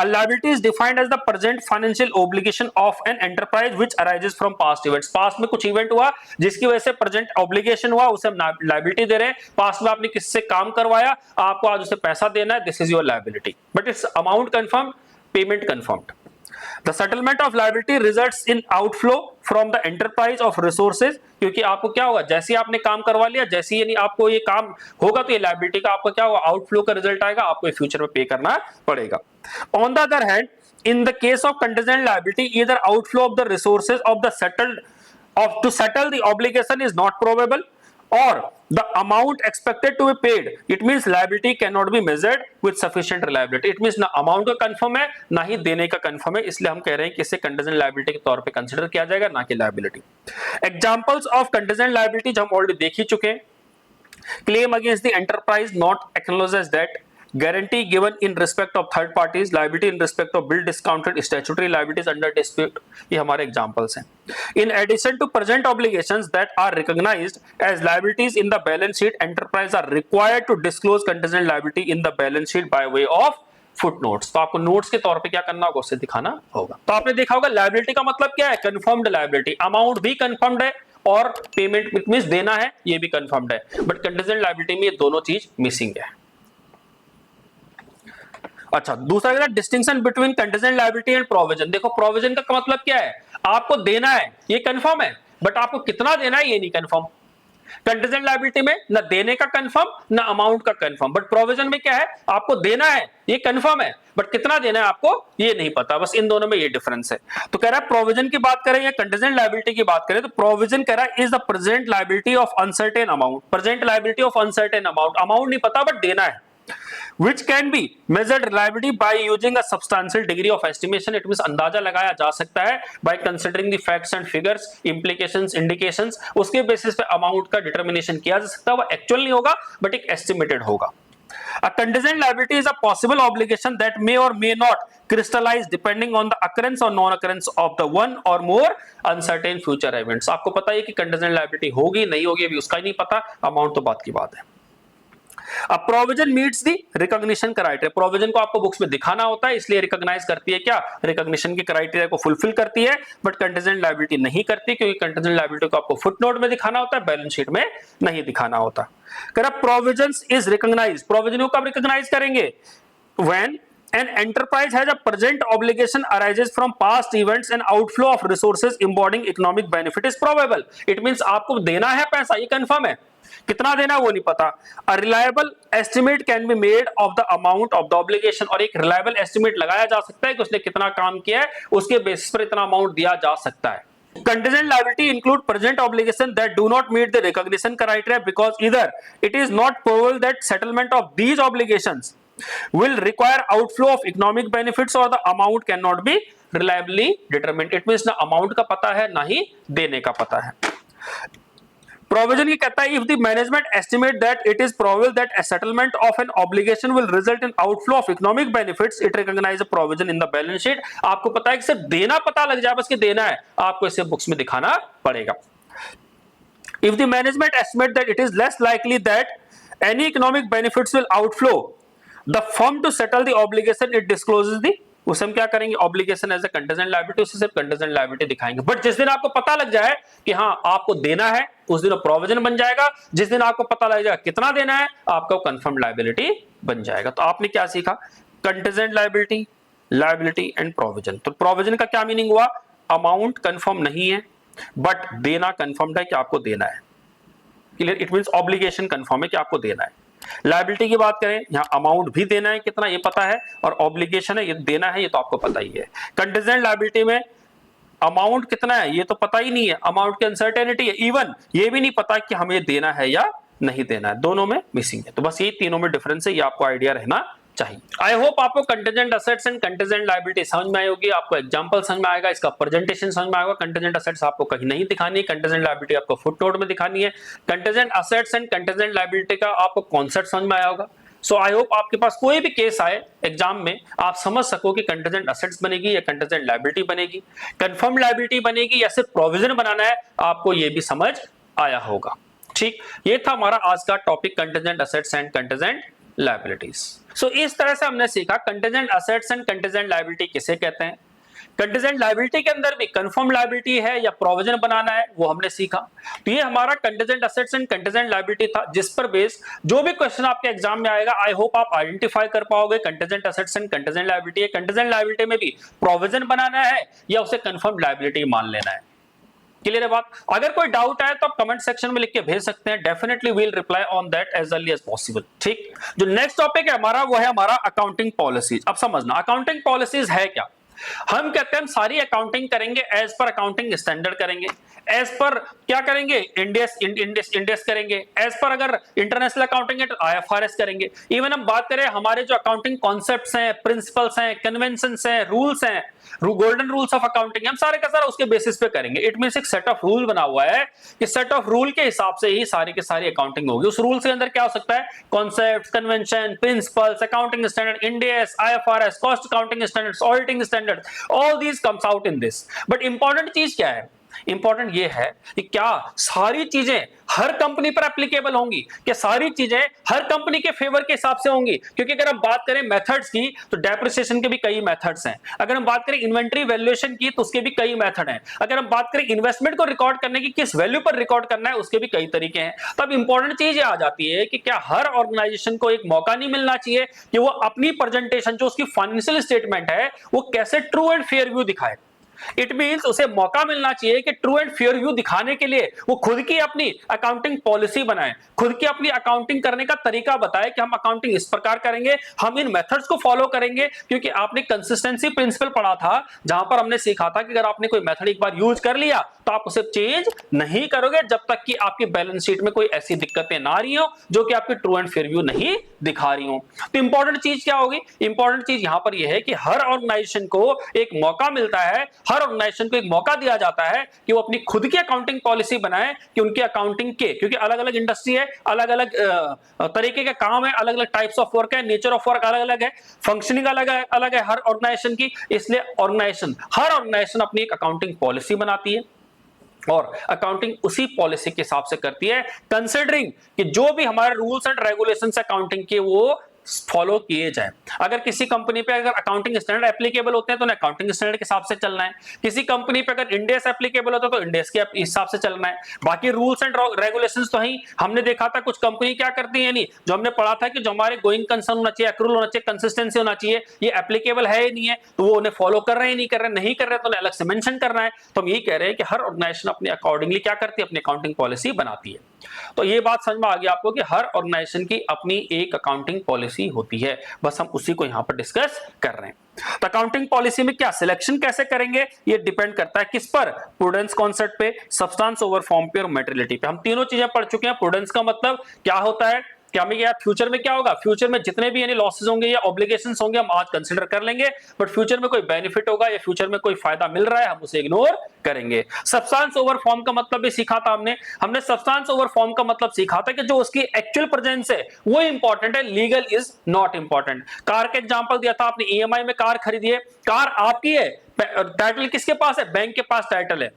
S1: A liability is defined as the present financial obligation of an enterprise which arises from past events. Past में कुछ इवेंट हुआ जिसकी वजह से प्रेजेंट ऑब्लिगेशन हुआ, उसे हम लायबिलिटी दे रहे हैं। पास्ट में आपने किससे काम करवाया, आपको आज उसे पैसा देना है, this is your liability. But it's amount confirm, payment confirmed. The settlement of liability results in outflow from the enterprise of resources, क्योंकि आपको क्या होगा? जैसे आपने काम करवा लिया, जैसे यानी आपको ये काम होगा तो ये लायबिलिटी का आपको क्या होगा? आउटफ्लो का रिजल्ट आएगा, आपको ये फ्यूचर में पे करना पड़ेगा। On the other hand, in the case of contingent liability, either outflow of the resources of the to settle the obligation is not probable, or the amount expected to be paid, it means liability cannot be measured with sufficient reliability. It means ना अमाउंट का कंफर्म है ना ही देने का कंफर्म है, इसलिए हम कह रहे हैं कि इसे कंटीजेंट लायबिलिटी के तौर पे कंसीडर किया जाएगा, ना कि liability. Examples of contingent liability हम ऑलरेडी देख ही चुके हैं। Claim against the enterprise not acknowledged as date, guarantee given in respect of third parties, liability in respect of bill discounted, statutory liabilities under dispute, ये हमारे examples हैं। In addition to present obligations that are recognized as liabilities in the balance sheet, enterprise are required to disclose contingent liability in the balance sheet by way of footnotes। तो आपको नोट्स के तौर पे क्या करना होगा? उसे दिखाना होगा। तो आपने देखा होगा लायबिलिटी का मतलब क्या है? कंफर्म्ड लायबिलिटी, अमाउंट भी कंफर्म्ड है और पेमेंट मींस देना है ये भी कंफर्म्ड है। बट कंटीजेंट लायबिलिटी में ये दोनों चीज मिसिंग है। अच्छा, दूसरा distinction between contingent liability and provision. देखो प्रोविजन का मतलब क्या है? आपको देना है ये कंफर्म है, बट आपको कितना देना है ये नहीं कंफर्म। कंटीजेंट लायबिलिटी में ना देने का कंफर्म ना अमाउंट का कंफर्म, बट प्रोविजन में क्या है? आपको देना है ये कंफर्म है, बट कितना देना है आपको ये नहीं पता। बस इन दोनों में ये डिफरेंस है। तो कह रहा है प्रोविजन की बात करें या कंटीजेंट लायबिलिटी की बात करें, तो प्रोविजन कह रहा है is the present liability of uncertain amount. Present liability of uncertain amount, amount नहीं पता बट देना है। which can be measured reliably by using a substantial degree of estimation. It means अंदाजा लगाया जा सकता है by considering the facts and figures, implications, indications. उसके बेसिस पे अमाउंट का डिटर्मिनेशन किया जा सकता है. वो एक्चुअल नहीं होगा बट एक एस्टिमेटेड होगा. A contingent liability is a possible obligation that may or may not crystallize depending on the occurrence or non-occurrence of the one or more uncertain future events. आपको पता है कि contingent liability होगी नहीं होगी अभी उसका ही नहीं पता, अमाउंट तो बात की बात है. A provision meets the recognition criteria. Provision को आपको बुक्स में दिखाना होता है इसलिए रिकॉग्नाइज करती है क्या, रिकॉग्निशन के क्राइटेरिया को फुलफिल करती है, बट कंटीजेंट लायबिलिटी नहीं करती क्योंकि कंटीजेंट लायबिलिटी को आपको फुटनोट में दिखाना होता है, बैलेंस शीट में नहीं दिखाना होता. Provisions is recognised. प्रोविजन को कब रिकॉग्नाइज करेंगे? When an enterprise has a present obligation arises from past events and outflow of resources embodying economic benefit is probable. It means आपको देना है पैसा, ये कंफर्म है, कितना देना है वो नहीं पता. A reliable estimate can be made of the amount of the obligation. और एक reliable estimate लगाया जा सकता है कि उसने कितना काम किया है, उसके बेसिस पर इतना अमाउंट दिया जा सकता है. Contingent liability include present obligation that do not meet the recognition criteria because either it is not probable that settlement of these obligations will require outflow of economic benefits or the amount cannot be reliably determined. It means ना amount का पता है ना ही देने का पता है. Provision ये कहता है if the management estimate that it is probable that a settlement of an obligation will result in outflow of economic benefits, it recognize a provision in the balance sheet. आपको पता है कि सिर्फ देना पता लग जाए, बस कि देना है, आपको इसे बुक्स में दिखाना पड़ेगा. If the management estimate that it is less likely that any economic benefits will outflow the firm to settle the obligation, it discloses the, उसे हम क्या करेंगे, obligation as a contingent liability, उसे सिर्फ कंटीजेंट लायबिलिटी दिखाएंगे. बट जिस दिन आपको पता लग जाए कि हाँ आपको देना है उस दिन प्रोविजन बन जाएगा. जिस दिन आपको पता लग जाएगा कितना देना है आपका कंफर्म लायबिलिटी बन जाएगा. तो आपने क्या सीखा? Contingent liability, liability and provision. तो प्रोविजन का क्या मीनिंग हुआ? अमाउंट कंफर्म नहीं है बट देना कंफर्म है कि आपको देना है. Clear? It means obligation confirm है कि आपको देना है. लायबिलिटी की बात करें, यहां अमाउंट भी देना है कितना ये पता है, और ऑब्लिगेशन है ये देना है ये तो आपको पता ही है. कंटीजेंट लायबिलिटी में अमाउंट कितना है ये तो पता ही नहीं है, अमाउंट की अनसर्टेनिटी है, इवन ये भी नहीं पता कि हमें देना है या नहीं देना है, दोनों में मिसिंग है. तो बस ये तीनों में डिफरेंस है, ये आपको आइडिया रहना चाहिए. आई होप आपको contingent assets and contingent liability समझ में आई होगी, आपको एग्जांपल समझ में आएगा, इसका प्रेजेंटेशन समझ में आएगा. कंटीजेंट असेट्स आपको कहीं नहीं दिखानी, कंटीजेंट लायबिलिटी आपको फुटनोट में दिखानी है. Contingent assets and contingent liability का आपको कॉन्सेप्ट समझ में आया होगा. सो आई होप आपके पास कोई भी केस आए एग्जाम में आप समझ सको कि कंटीजेंट असेट्स बनेगी या कंटीजेंट लायबिलिटी बनेगी, कंफर्म लायबिलिटी बनेगी या सिर्फ प्रोविजन बनाना है, आपको ये भी समझ आया होगा. ठीक, ये था हमारा आज का topic contingent assets and contingent liabilities. So इस तरह से हमने सीखा contingent assets and contingent liability किसे कहते हैं. कंटीजेंट लायबिलिटी के अंदर भी कंफर्म लायबिलिटी है या प्रोविजन बनाना है वो हमने सीखा. तो ये हमारा contingent assets and contingent liability था, जिस पर बेस जो भी क्वेश्चन आपके एग्जाम में आएगा आई होप आप आइडेंटिफाई कर पाओगे contingent assets and contingent liability है. कंटीजेंट लायबिलिटी में भी प्रोविजन बनाना है या उसे कंफर्म लायबिलिटी मान लेना है. क्लियर है बात? अगर कोई डाउट आए तो आप कमेंट सेक्शन में लिख के भेज सकते हैं, definitely we will reply on that as early as possible. ठीक, जो नेक्स्ट टॉपिक है हमारा वो है हमारा अकाउंटिंग पॉलिसीज. अब समझना अकाउंटिंग पॉलिसीज है क्या. हम कहते हैं हम सारी अकाउंटिंग करेंगे एज पर अकाउंटिंग स्टैंडर्ड करेंगे, एज पर क्या करेंगे, इंडियस करेंगे, एज पर अगर इंटरनेशनल अकाउंटिंग है तो IFRS करेंगे. इवन हम बात करें हमारे जो अकाउंटिंग कॉन्सेप्ट्स हैं, प्रिंसिपल्स हैं, कन्वेंशंस हैं, रूल्स हैं, गोल्डन रूल्स ऑफ अकाउंटिंग, हम सारे का सारा उसके बेसिस पे करेंगे. इट मींस एक सेट ऑफ रूल बना हुआ है कि सेट ऑफ रूल के हिसाब से ही सारी की सारी अकाउंटिंग होगी. उस रूल के अंदर क्या हो सकता है, concepts, convention, principles, accounting standard, Indians, IFRS, cost accounting standards, auditing standards, all these comes out in this. But important चीज क्या है, इंपॉर्टेंट ये है कि क्या सारी चीजें हर कंपनी पर एप्लीकेबल होंगी, क्या सारी चीजें हर कंपनी के फेवर के हिसाब से होंगी. क्योंकि अगर हम बात करें मेथड्स की तो डेप्रिसिएशन के भी कई मेथड्स हैं. अगर हम बात करें इन्वेंटरी वैल्यूएशन की तो उसके भी कई मेथड हैं. अगर हम बात करें इन्वेस्टमेंट को रिकॉर्ड करने की किस वैल्यू पर रिकॉर्ड करना है उसके भी कई तरीके हैं. तब इंपॉर्टेंट चीज ये आ जाती है कि क्या हर ऑर्गेनाइजेशन को एक मौका नहीं मिलना चाहिए कि वो अपनी प्रेजेंटेशन जो उसकी फाइनेंशियल स्टेटमेंट है वो कैसे ट्रू एंड फेयर व्यू दिखाए. इट मींस उसे मौका मिलना चाहिए कि ट्रू एंड फेयर व्यू दिखाने के लिए वो खुद की अपनी अकाउंटिंग पॉलिसी बनाए, खुद की अपनी अकाउंटिंग करने का तरीका बताए कि हम अकाउंटिंग इस प्रकार करेंगे, हम इन मेथड्स को फॉलो करेंगे। क्योंकि आपने कंसिस्टेंसी प्रिंसिपल पढ़ा था, जहां पर हमने सीखा था कि अगर आपने कोई मेथड एक बार यूज कर लिया तो आप उसे चेंज नहीं करोगे जब तक कि आपकी बैलेंस शीट में कोई ऐसी दिक्कतें ना आ रही हो जो कि आपकी ट्रू एंड फेयर व्यू नहीं दिखा रही हो। तो इंपॉर्टेंट चीज क्या होगी? इंपॉर्टेंट चीज यहां पर यह है कि हर ऑर्गेनाइजेशन को एक मौका मिलता है, हर ऑर्गेनाइजेशन को एक मौका दिया जाता है कि वो अपनी खुद की अकाउंटिंग पॉलिसी बनाए कि उनकी अकाउंटिंग के, क्योंकि अलग अलग इंडस्ट्री है, अलग अलग तरीके के काम है, अलग अलग टाइप्स ऑफ वर्क है, नेचर ऑफ वर्क अलग अलग है, फंक्शनिंग अलग है हर ऑर्गेनाइजेशन की। इसलिए हर ऑर्गेनाइजेशन अपनी एक अकाउंटिंग पॉलिसी बनाती है और अकाउंटिंग उसी पॉलिसी के हिसाब से करती है, कंसिडरिंग कि जो भी हमारे रूल्स एंड रेगुलेशंस अकाउंटिंग के वो फॉलो किए जाए। अगर किसी कंपनी पे अगर अकाउंटिंग स्टैंडर्ड एप्लीकेबल होते हैं तो अकाउंटिंग स्टैंडर्ड के हिसाब से चलना है, किसी कंपनी पे अगर इंडेस एप्लीकेबल होता है तो इंडेस के हिसाब से चलना है। बाकी रूल्स एंड रेगुलेशंस तो ही हमने देखा था कुछ कंपनी क्या करती है, नहीं जो हमने पढ़ा था कि जो हमारे गोइंग कंसर्न होना चाहिए, एक्रूल होना चाहिए, कंसिस्टेंसी होना चाहिए, ये एप्लीकेबल है ही नहीं है तो वो उन्हें फॉलो कर रहे हैं, नहीं कर रहे तो अलग से मेंशन करना है। तो हम ये कह रहे हैं कि हर ऑर्गेनाइजेशन अपने अकॉर्डिंगली क्या करती है, अपनी अकाउंटिंग पॉलिसी बनाती है। तो ये बात समझ में आ गई आपको कि हर ऑर्गेनाइजेशन की अपनी एक अकाउंटिंग पॉलिसी होती है, बस हम उसी को यहां पर डिस्कस कर रहे हैं। तो अकाउंटिंग पॉलिसी में क्या सिलेक्शन कैसे करेंगे, ये डिपेंड करता है किस पर? प्रूडेंस कॉन्सेप्ट पे, सब्सटेंस ओवर फॉर्म पे और मटेरियलिटी पे। हम तीनों चीजें पढ़ चुके हैं। प्रूडेंस का मतलब क्या होता है, क्या हमें क्या फ्यूचर में क्या होगा, फ्यूचर में जितने भी यानी लॉसेस होंगे या ऑब्लिगेशंस होंगे हम आज कंसीडर कर लेंगे, बट फ्यूचर में कोई बेनिफिट होगा या फ्यूचर में कोई फायदा मिल रहा है हम उसे इग्नोर करेंगे। सब्सटेंस ओवर फॉर्म का मतलब भी सीखा था हमने सब्सटेंस ओवर फॉर्म का मतलब सीखा था कि जो उसकी एक्चुअल प्रेजेंस है वो इंपॉर्टेंट है, legal is not important. Car का एग्जांपल दिया था आपने, ईएमआई में कार खरीदी है, कार आपकी है, टाइटल किसके पास है? बैंक के पास टाइटल है,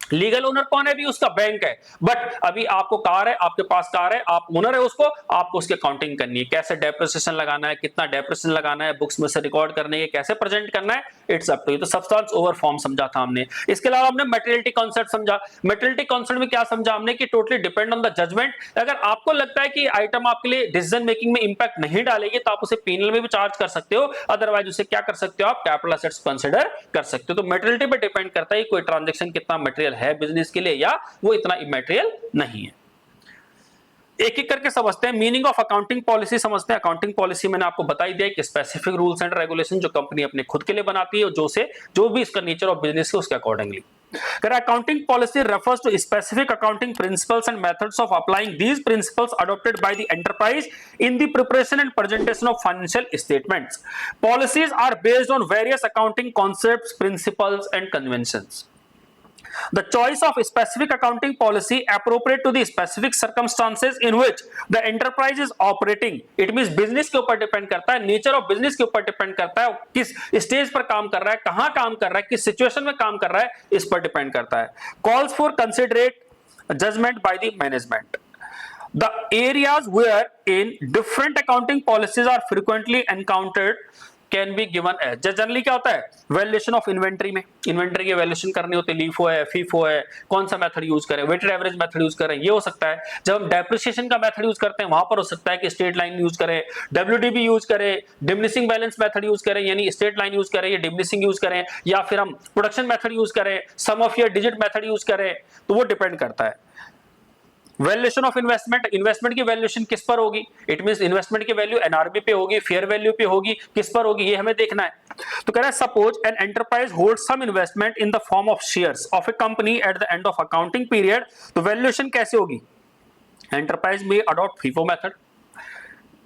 S1: लीगल ओनर कौन है? भी उसका बैंक है। बट अभी आपको कार है, आपके पास कार है, आप ओनर है उसको, आपको उसकी अकाउंटिंग करनी है, कैसे डेप्रिसिएशन लगाना है, कितना डेप्रिसिएशन लगाना है, बुक्स में से रिकॉर्ड करने के कैसे प्रेजेंट करना है, इट्स अप टू यू। तो सब्सटेंस ओवर फॉर्म समझा था हमने। इसके अलावा हमने मटेरियलिटी कॉन्सेप्ट समझा। मटेरियलिटी कॉन्सेप्ट में क्या समझा हमने कि totally depend on the judgment. अगर आपको लगता है कि आइटम आपके लिए डिसीजन मेकिंग में इंपैक्ट नहीं डालेगी तो आप उसे पेनल में भी चार्ज कर सकते हो, अदरवाइज उसे क्या कर सकते हो, आप कैपिटल एसेट्स कंसीडर कर सकते हो। तो मटेरियलिटी पे डिपेंड करता है कोई ट्रांजैक्शन कितना मटेरियल है बिजनेस के लिए या वो इतना इमैटेरियल नहीं है। एक एक करके समझते हैं। मीनिंग ऑफ अकाउंटिंग पॉलिसी समझते हैं। अकाउंटिंग पॉलिसी मैंने आपको बता ही दिया कि स्पेसिफिक रूल्स एंड रेगुलेशन जो कंपनी अपने खुद के लिए बनाती है, जो भी इसका नेचर ऑफ बिजनेस है उसके accordingly. Accounting policy refers to specific accounting principles and methods of applying these principles adopted by the enterprise in the preparation and presentation of financial statements. Policies are based on various accounting concepts, principles, and conventions. The choice of specific accounting policy appropriate to the specific circumstances in which the enterprise is operating. It means business के ऊपर डिपेंड करता है, नेचर ऑफ बिजनेस के ऊपर डिपेंड करता है, किस स्टेज पर काम कर रहा है, कहां काम कर रहा है, किस सिचुएशन में काम कर रहा है, इस पर डिपेंड करता है। Calls for considerate judgment by the management. The areas where in different accounting policies are frequently encountered can be given as. जनरली क्या होता है, वैल्यूएशन ऑफ इन्वेंट्री में, इन्वेंट्री की वैल्यूएशन करनी होती है, लीफो है, फीफो है, कौन सा मेथड यूज करें, वेटेड एवरेज मेथड यूज करें, ये हो सकता है। जब हम डेप्रिसिएशन का मेथड यूज करते हैं वहां पर हो सकता है कि स्ट्रेट लाइन यूज करें, डब्ल्यूडीबी यूज करें, डिमिनिशिंग बैलेंस मेथड यूज करें, यानी स्ट्रेट लाइन यूज करें या डिमिनिशिंग यूज करें, या फिर हम प्रोडक्शन मेथड यूज करें, sum of year digit method use करें, तो वो डिपेंड करता है। वैल्यूएशन ऑफ इन्वेस्टमेंट, इन्वेस्टमेंट की वैल्यूएशन किस पर होगी? इट मींस इन्वेस्टमेंट की वैल्यू एनआरबी पे होगी, फेयर वैल्यू पे होगी, किस पर होगी ये हमें देखना है। तो कह रहा है suppose an enterprise hold some investment in the form of shares of a company at the end of accounting period, तो वैल्यूएशन कैसे होगी? Enterprise may adopt FIFO method,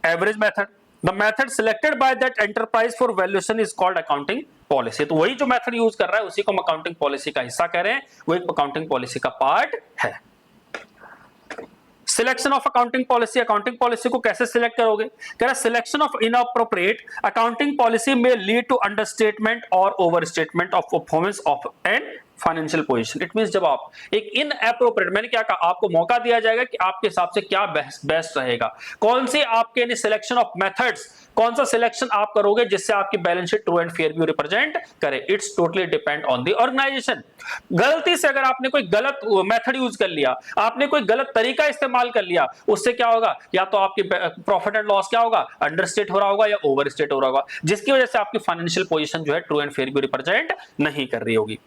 S1: average method, the method selected by that enterprise for valuation is called accounting policy. तो वही जो मेथड यूज कर रहा है उसी को हम अकाउंटिंग पॉलिसी का हिस्सा कह रहे हैं, वो एक अकाउंटिंग पॉलिसी का पार्ट है। Selection of accounting policy, accounting policy को कैसे सिलेक्ट करोगे? कह रहा है selection of inappropriate accounting policy may lead to understatement और overstatement of performance of an financial position. It means जब आप एक इनअप्रोप्रिएट, मैंने क्या कहा, आपको मौका दिया जाएगा कि आपके हिसाब से क्या बेस्ट रहेगा, कौन से आपके सिलेक्शन ऑफ मेथड्स कौन सा सिलेक्शन आप करोगे जिससे आपकी balance sheet true and fair view represent करे, it's totally depend on the organisation. गलती से अगर आपने कोई गलत मेथड यूज कर लिया, आपने कोई गलत तरीका इस्तेमाल कर लिया, उससे क्या होगा, या तो आपकी प्रॉफिट एंड लॉस क्या होगा, अंडरस्टेट हो रहा होगा या ओवरस्टेट हो रहा होगा, जिसकी वजह से आपकी फाइनेंशियल पोजीशन जो है true and fair view represent नहीं कर रही होगी।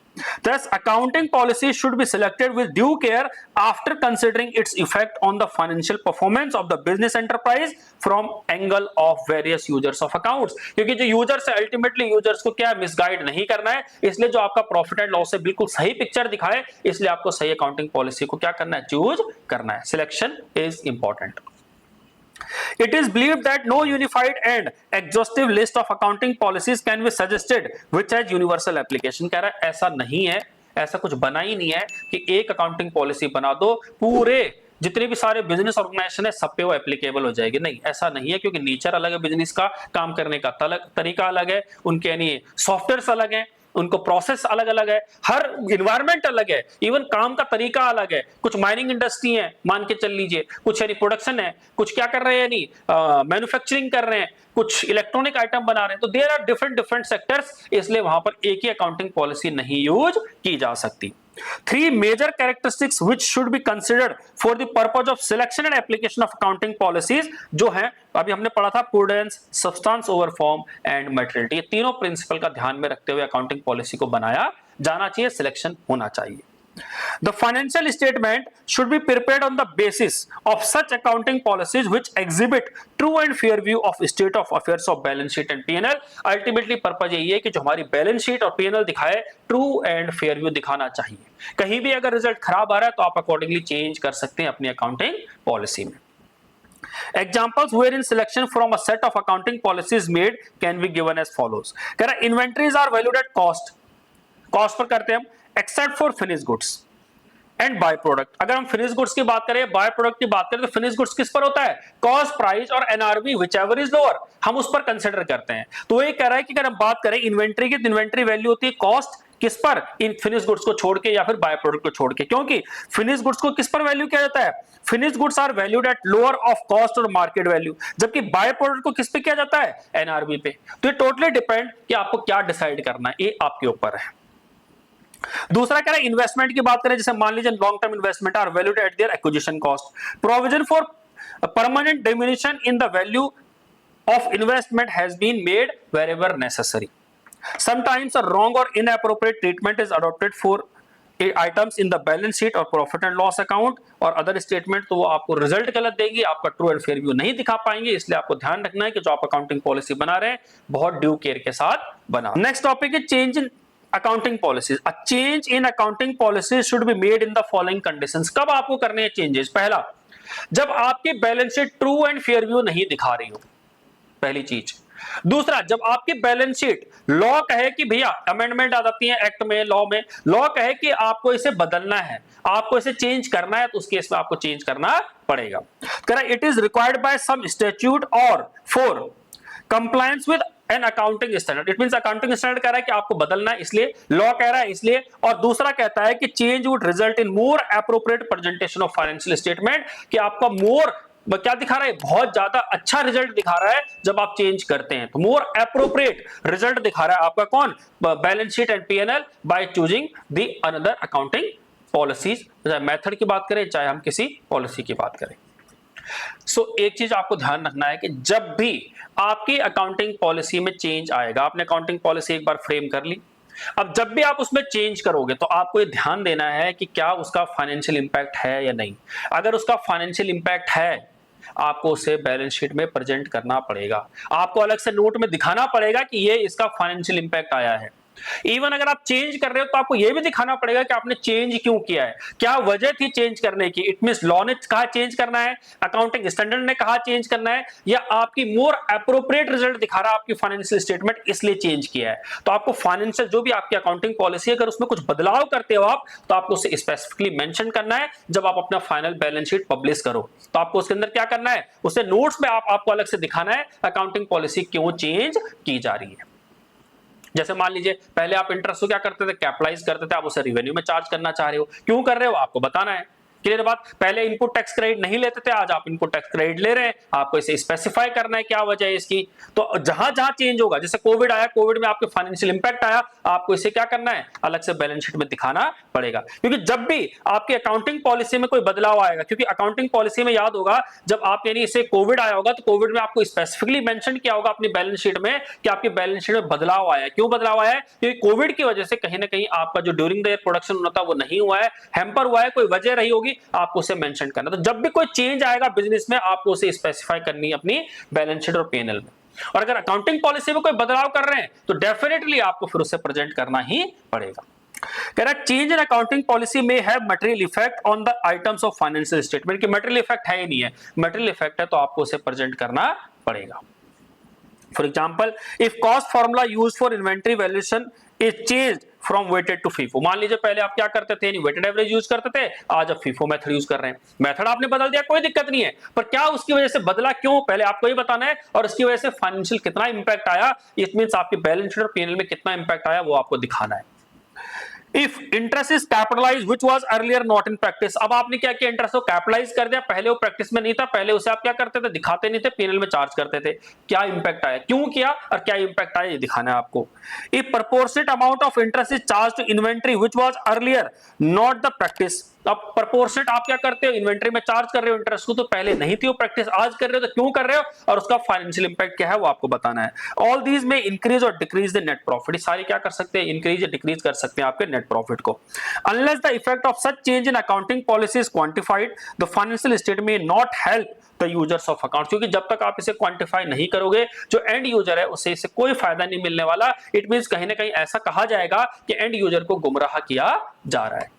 S1: Thus, accounting policy should be selected with due care after considering its effect on the financial performance of the business enterprise from angle of various users of accounts। क्योंकि जो यूजर्स है अल्टीमेटली यूजर्स को क्या मिसगाइड नहीं करना है, इसलिए जो आपका प्रॉफिट एंड लॉस है बिल्कुल सही पिक्चर दिखाए, इसलिए आपको सही अकाउंटिंग पॉलिसी को क्या करना है, चूज करना है। Selection is important. It is believed that no unified and exhaustive list of accounting policies can be suggested which has universal application। कह रहा है ऐसा नहीं है, ऐसा कुछ बना ही नहीं है कि एक अकाउंटिंग पॉलिसी बना दो पूरे जितने भी सारे बिजनेस ऑर्गेनाइजेशन है सब पे वो एप्लीकेबल हो जाएगी। नहीं, ऐसा नहीं है, क्योंकि नेचर अलग है बिजनेस का, काम करने का तरीका अलग है, उनके यानी सॉफ्टवेयर अलग है, उनको प्रोसेस अलग अलग है, हर इन्वायरमेंट अलग है, इवन काम का तरीका अलग है। कुछ माइनिंग इंडस्ट्री है, मान के चल लीजिए, कुछ यानी प्रोडक्शन है, कुछ क्या कर रहे हैं यानी मैन्युफैक्चरिंग कर रहे हैं, कुछ इलेक्ट्रॉनिक आइटम बना रहे हैं, तो there are different different sectors, इसलिए वहां पर एक ही अकाउंटिंग पॉलिसी नहीं यूज की जा सकती। Three major characteristics which should be considered for the purpose of selection and application of accounting policies जो है अभी हमने पढ़ा था, prudence, substance over form and materiality। ये तीनों प्रिंसिपल का ध्यान में रखते हुए अकाउंटिंग पॉलिसी को बनाया जाना चाहिए, सिलेक्शन होना चाहिए। The financial statement should be prepared on the basis of such accounting policies which exhibit true and fair view of state of affairs of balance sheet and P&L। Ultimately purpose यही है कि जो हमारी बैलेंस शीट और P&L दिखाए ट्रू एंड फेयर व्यू दिखाना चाहिए। कहीं भी अगर रिजल्ट खराब आ रहा है तो आप अकॉर्डिंगली चेंज कर सकते हैं अपनी अकाउंटिंग पॉलिसी में। Examples wherein selection from a set of accounting policies made can be given as follows। कह रहा है inventories are valued at cost, cost per करते हैं हम, except for finish goods and by product. अगर हम फिनिश गुड्स की बात करें, बाय प्रोडक्ट की बात करें, तो फिनिश गुड्स किस पर होता है, कॉस्ट प्राइस और एनआरवी व्हिचएवर इज लोअर, हम उस पर कंसीडर करते हैं। तो ये कह रहा है कि अगर हम बात करें इन्वेंट्री की, तो इन्वेंट्री वैल्यू होती है कॉस्ट किस पर, इन फिनिश गुड्स को छोड़ के या फिर बाय प्रोडक्ट को छोड़ के, क्योंकि फिनिश गुड्स को किस पर वैल्यू किया जाता है, finish goods are valued at lower of cost और मार्केट वैल्यू, जबकि बाय प्रोडक्ट को किस पे किया जाता है, एनआरवी पे। तो ये टोटली डिपेंड कि आपको क्या डिसाइड करना है, ये आपके ऊपर है। दूसरा कह रहा है इन्वेस्टमेंट की बात करें, जैसे मान लीजिए long term investment are valued at their acquisition cost, provision for permanent diminution in the value of investment has been made wherever necessary. Sometimes a wrong or inappropriate treatment is adopted for items in the balance sheet or profit and loss account or other statement, तो वो आपको रिजल्ट गलत देगी, आपका ट्रू एंड फेयर व्यू नहीं दिखा पाएंगे। इसलिए आपको ध्यान रखना है कि जो आप अकाउंटिंग पॉलिसी बना रहे हैं बहुत ड्यू केयर के साथ बना। नेक्स्ट टॉपिक है change in accounting policies. A change in accounting policies should be made in the following conditions. कब आपको करने हैं चेंजेस, पहला जब आपकी balance sheet true and fair view नहीं दिखा रही हो, पहली चीज। दूसरा, जब आपकी बैलेंस शीट लॉ कहे कि भैया अमेंडमेंट आ जाती है एक्ट में, लॉ में लॉ कहे कि आपको इसे बदलना है, आपको इसे चेंज करना है, तो उस केस में आपको चेंज करना पड़ेगा। It is required by some statute or for compliance with an accounting standard. It means accounting standard कह रहा है कि आपको बदलना है, इसलिए लॉ कह रहा है इसलिए। और दूसरा कहता है कि change would result in more appropriate presentation of financial statement, कि आपका मोर क्या दिखा रहा है, बहुत ज्यादा अच्छा रिजल्ट दिखा रहा है जब आप चेंज करते हैं, तो मोर एप्रोप्रिएट रिजल्ट दिखा रहा है आपका कौन, balance sheet and PNL, by choosing the another accounting policies. चाहे मेथड की बात करें चाहे हम किसी पॉलिसी की बात करें। एक चीज आपको ध्यान रखना है कि जब भी आपकी अकाउंटिंग पॉलिसी में चेंज आएगा, आपने अकाउंटिंग पॉलिसी एक बार फ्रेम कर ली, अब जब भी आप उसमें चेंज करोगे तो आपको ये ध्यान देना है कि क्या उसका फाइनेंशियल इंपैक्ट है या नहीं। अगर उसका फाइनेंशियल इंपैक्ट है, आपको उसे बैलेंस शीट में प्रेजेंट करना पड़ेगा, आपको अलग से नोट में दिखाना पड़ेगा कि ये इसका फाइनेंशियल इंपैक्ट आया है। इवन अगर आप चेंज कर रहे हो तो आपको यह भी दिखाना पड़ेगा कि आपने चेंज क्यों किया है, क्या वजह थी चेंज करने की। इट मींस लॉ ने कहा चेंज करना है, अकाउंटिंग स्टैंडर्ड ने कहा चेंज करना है, या आपकी मोर एप्रोप्रिएट रिजल्ट दिखा रहा है आपकी फाइनेंशियल स्टेटमेंट इसलिए चेंज किया है। तो आपको फाइनेंशियल जो भी आपकी अकाउंटिंग पॉलिसी, अगर उसमें कुछ बदलाव करते हो आप, तो आपको उसे स्पेसिफिकली मेंशन करना है। जब आप अपना फाइनल बैलेंस शीट पब्लिश करो तो आपको उसके अंदर क्या करना है, उसे नोट्स में आपको अलग से दिखाना है अकाउंटिंग पॉलिसी क्यों चेंज की जा रही है। जैसे मान लीजिए पहले आप इंटरेस्ट को क्या करते थे, कैपिटलाइज करते थे, आप उसे रिवेन्यू में चार्ज करना चाह रहे हो, क्यों कर रहे हो आपको बताना है। क्लियर बात? पहले इनपुट टैक्स क्रेडिट नहीं लेते थे, आज आप इनपुट टैक्स क्रेडिट ले रहे हैं, आपको इसे स्पेसिफाई करना है क्या वजह है इसकी। तो जहां जहां चेंज होगा, जैसे कोविड आया, कोविड में आपके फाइनेंशियल इंपैक्ट आया, आपको इसे क्या करना है, अलग से बैलेंस शीट में दिखाना पड़ेगा। क्योंकि जब भी आपकी अकाउंटिंग पॉलिसी में कोई बदलाव आएगा, क्योंकि अकाउंटिंग पॉलिसी में याद होगा जब आप यानी इसे कोविड आया होगा तो कोविड में आपको स्पेसिफिकली मेंशन किया होगा अपनी बैलेंस शीट में कि आपकी बैलेंस शीट में बदलाव आया है। क्यों बदलाव आया है? क्योंकि कोविड की वजह से कहीं ना कहीं आपका जो ड्यूरिंग द ईयर प्रोडक्शन होना था वो नहीं हुआ है, हैम्पर हुआ है, कोई वजह रही होगी, आपको उसे मेंशन करना। तो जब भी कोई चेंज आएगा बिजनेस में, आपको उसे स्पेसिफाई करनी है अपनी बैलेंस शीट और पीएनएल में। और अगर अकाउंटिंग पॉलिसी में कोई बदलाव कर रहे हैं तो डेफिनेटली आपको फिर उसे प्रेजेंट करना ही पड़ेगा। कह रहा है चेंज इन अकाउंटिंग पॉलिसी में have material effect on the items of financial statement. कि मटेरियल इफेक्ट है ही नहीं है, मटेरियल इफेक्ट है तो आपको उसे प्रेजेंट करना पड़ेगा। For example, if cost formula used for inventory valuation is changed from weighted to FIFO. मान लीजिए पहले आप क्या करते थे, वेटेड एवरेज यूज करते थे, आज आप फीफो मेथड यूज कर रहे हैं। मेथड आपने बदल दिया, कोई दिक्कत नहीं है, पर क्या उसकी वजह से बदला, क्यों, पहले आपको ही बताना है, और उसकी वजह से फाइनेंशियल कितना इंपैक्ट आया, इट मींस आपकी बैलेंस शीट और पीएनएल में कितना इंपैक्ट आया वो आपको दिखाना है। If interest is capitalized which was earlier not in practice, अब आपने क्या किया, इंटरेस्ट को कैपिटलाइज कर दिया, पहले वो प्रैक्टिस में नहीं था, पहले उसे आप क्या करते थे, दिखाते नहीं थे, पीएनएल में चार्ज करते थे। क्या इंपैक्ट आया, क्यों किया और क्या इंपैक्ट आया, ये दिखाना है आपको। If proportionate amount of interest is charged to inventory which was earlier not the practice, अब प्रोपोर्शनेट आप क्या करते हो, इन्वेंटरी में चार्ज कर रहे हो इंटरेस्ट को, तो पहले नहीं थी वो प्रैक्टिस, आज कर रहे हो, तो क्यों कर रहे हो और उसका फाइनेंशियल इंपैक्ट क्या है वो आपको बताना है। ऑल दीज में इंक्रीज और डिक्रीज द नेट प्रॉफिट, सारी क्या कर सकते हैं, इंक्रीज या डिक्रीज कर सकते हैं आपके नेट प्रॉफिट को। Unless the effect of such change in accounting policy is quantified the financial statement may not help the users of account, क्योंकि जब तक आप इसे क्वांटिफाई नहीं करोगे, जो एंड यूजर है उसे इससे कोई फायदा नहीं मिलने वाला। इट मींस कहीं ना कहीं ऐसा कहा जाएगा कि एंड यूजर को गुमराह किया जा रहा है।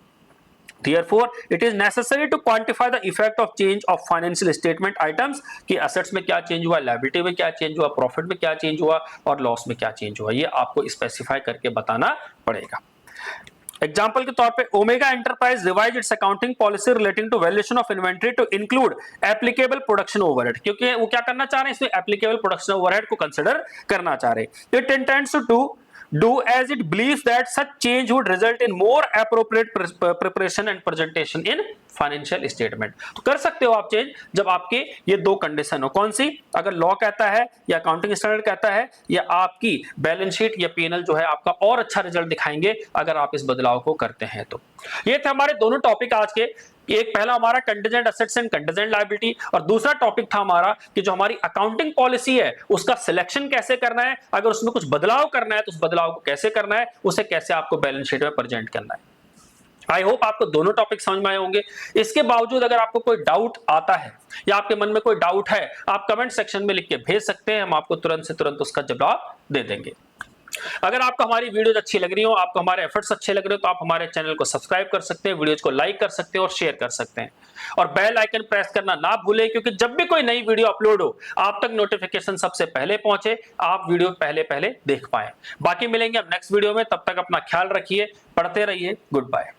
S1: Therefore, it is necessary to quantify the effect of change of financial statement items कि assets में क्या चेंज हुआ, liability में क्या चेंज हुआ, प्रॉफिट में क्या चेंज हुआ और लॉस में क्या चेंज हुआ, ये आपको स्पेसिफाई करके बताना पड़ेगा। एग्जाम्पल के तौर पे Omega enterprise revise its accounting policy relating to valuation of inventory to include applicable production overhead, क्योंकि वो क्या करना चाह रहे हैं, इसमें एप्लीकेबल प्रोडक्शन ओवरहेड को कंसिडर करना चाह रहे हैं। It intends to do as it believes that such change would result in more appropriate preparation and presentation in financial statement. तो कर सकते हो आप चेंज जब आपके ये दो कंडीशन हो, कौन सी, अगर लॉ कहता है या अकाउंटिंग स्टैंडर्ड कहता है या आपकी बैलेंस शीट या पीएनएल जो है आपका और अच्छा रिजल्ट दिखाएंगे अगर आप इस बदलाव को करते हैं। तो ये थे हमारे दोनों टॉपिक आज के। एक पहला हमारा contingent assets and contingent liability, और दूसरा टॉपिक था हमारा कि जो हमारी अकाउंटिंग पॉलिसी है उसका सिलेक्शन कैसे करना है, अगर उसमें कुछ बदलाव करना है तो उस बदलाव को कैसे करना है, उसे कैसे आपको बैलेंस शीट में प्रेजेंट करना है। आई होप आपको दोनों टॉपिक समझ में आए होंगे। इसके बावजूद अगर आपको कोई डाउट आता है या आपके मन में कोई डाउट है, आप कमेंट सेक्शन में लिख के भेज सकते हैं, हम आपको तुरंत से तुरंत उसका जवाब दे देंगे। अगर आपको हमारी वीडियोज अच्छी लग रही हो, आपको हमारे एफर्ट्स अच्छे लग रहे हो, तो आप हमारे चैनल को सब्सक्राइब कर सकते हैं, वीडियोज को लाइक कर सकते हैं और शेयर कर सकते हैं, और बेल आइकन प्रेस करना ना भूलें, क्योंकि जब भी कोई नई वीडियो अपलोड हो आप तक नोटिफिकेशन सबसे पहले पहुंचे, आप वीडियो पहले पहले देख पाए। बाकी मिलेंगे अब नेक्स्ट वीडियो में, तब तक अपना ख्याल रखिए, पढ़ते रहिए, गुड बाय।